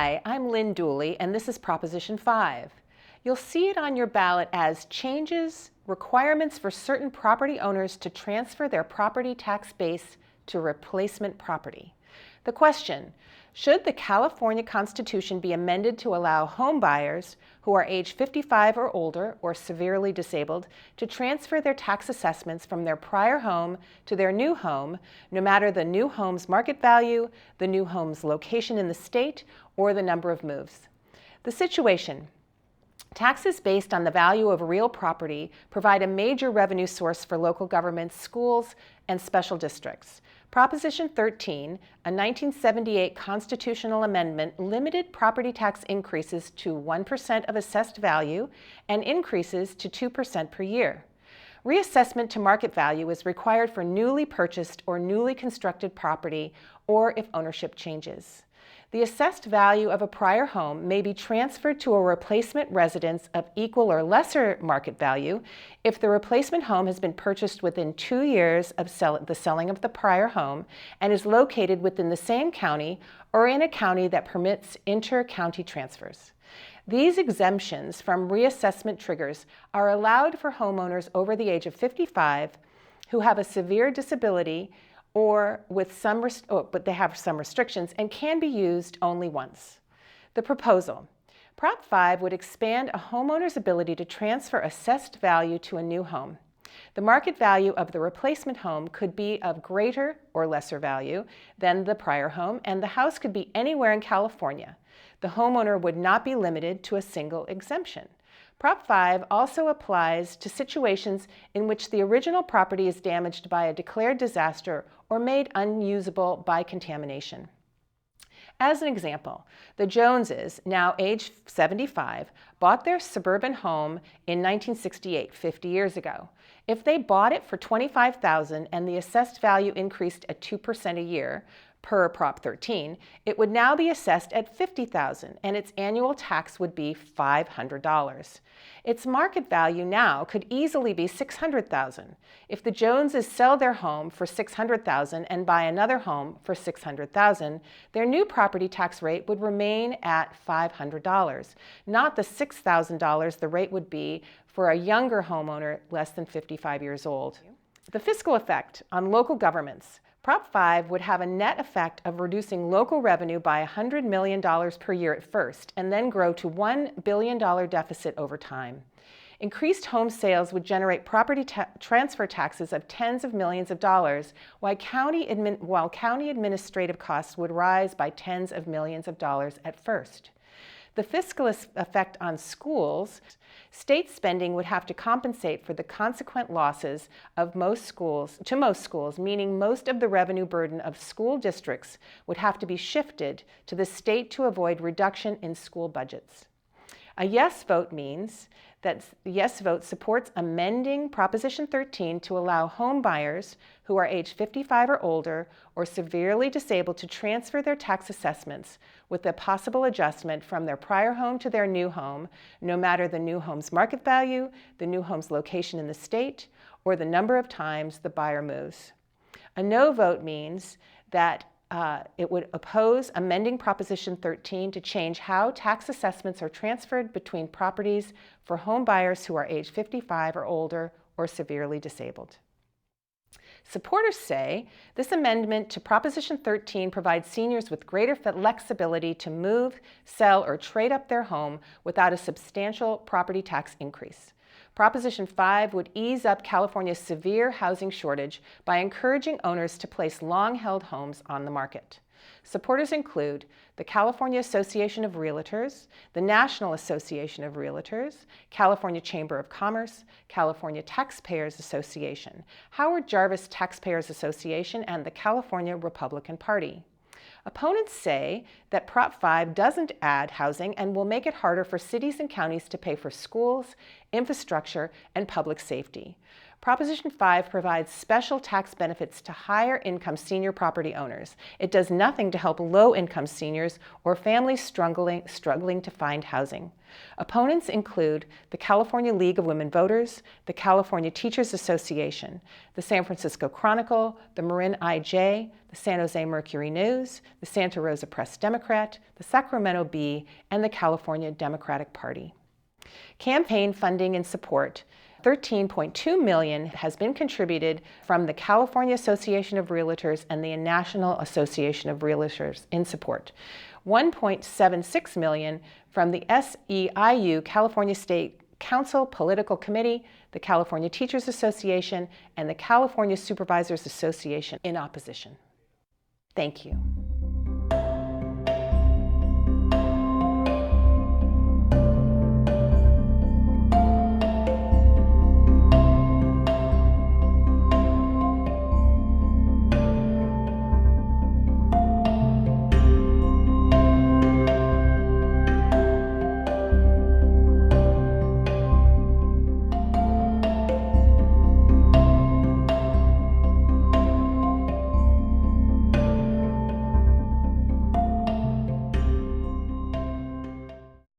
Hi, I'm Lynn Dooley, and this is Proposition 5. You'll see it on your ballot as changes requirements for certain property owners to transfer their property tax base to replacement property. The question, should the California Constitution be amended to allow home buyers who are age 55 or older or severely disabled to transfer their tax assessments from their prior home to their new home, no matter the new home's market value, the new home's location in the state, or the number of moves? The situation. Taxes based on the value of real property provide a major revenue source for local governments, schools, and special districts. Proposition 13, a 1978 constitutional amendment, limited property tax increases to 1% of assessed value and increases to 2% per year. Reassessment to market value is required for newly purchased or newly constructed property or if ownership changes. The assessed value of a prior home may be transferred to a replacement residence of equal or lesser market value if the replacement home has been purchased within 2 years of the selling of the prior home and is located within the same county or in a county that permits inter-county transfers. These exemptions from reassessment triggers are allowed for homeowners over the age of 55 who have a severe disability or but they have some restrictions and can be used only once. The proposal. Prop 5 would expand a homeowner's ability to transfer assessed value to a new home. The market value of the replacement home could be of greater or lesser value than the prior home, and the house could be anywhere in California. The homeowner would not be limited to a single exemption. Prop 5 also applies to situations in which the original property is damaged by a declared disaster or made unusable by contamination. As an example, the Joneses, now age 75, bought their suburban home in 1968, 50 years ago. If they bought it for $25,000 and the assessed value increased at 2% a year, per Prop 13, it would now be assessed at $50,000 and its annual tax would be $500. Its market value now could easily be $600,000. If the Joneses sell their home for $600,000 and buy another home for $600,000, their new property tax rate would remain at $500, not the $6,000 the rate would be for a younger homeowner less than 55 years old. The fiscal effect on local governments. Prop 5 would have a net effect of reducing local revenue by $100 million per year at first, and then grow to $1 billion deficit over time. Increased home sales would generate property transfer taxes of tens of millions of dollars, while county administrative costs would rise by tens of millions of dollars at first. The fiscal effect on schools. State spending would have to compensate for the consequent losses of most schools, meaning most of the revenue burden of school districts would have to be shifted to the state to avoid reduction in school budgets. A yes vote means that the yes vote supports amending Proposition 13 to allow home buyers who are age 55 or older or severely disabled to transfer their tax assessments with a possible adjustment from their prior home to their new home, no matter the new home's market value, the new home's location in the state, or the number of times the buyer moves. A no vote means that it would oppose amending Proposition 13 to change how tax assessments are transferred between properties for home buyers who are age 55 or older or severely disabled. Supporters say this amendment to Proposition 13 provides seniors with greater flexibility to move, sell, or trade up their home without a substantial property tax increase. Proposition 5 would ease up California's severe housing shortage by encouraging owners to place long-held homes on the market. Supporters include the California Association of Realtors, the National Association of Realtors, California Chamber of Commerce, California Taxpayers Association, Howard Jarvis Taxpayers Association, and the California Republican Party. Opponents say that Prop 5 doesn't add housing and will make it harder for cities and counties to pay for schools, infrastructure, and public safety. Proposition 5 provides special tax benefits to higher-income senior property owners. It does nothing to help low-income seniors or families struggling to find housing. Opponents include the California League of Women Voters, the California Teachers Association, the San Francisco Chronicle, the Marin IJ, the San Jose Mercury News, the Santa Rosa Press Democrat, the Sacramento Bee, and the California Democratic Party. Campaign funding and support. $13.2 million has been contributed from the California Association of Realtors and the National Association of Realtors in support. $1.76 million from the SEIU California State Council Political Committee, the California Teachers Association, and the California Supervisors Association in opposition. Thank you.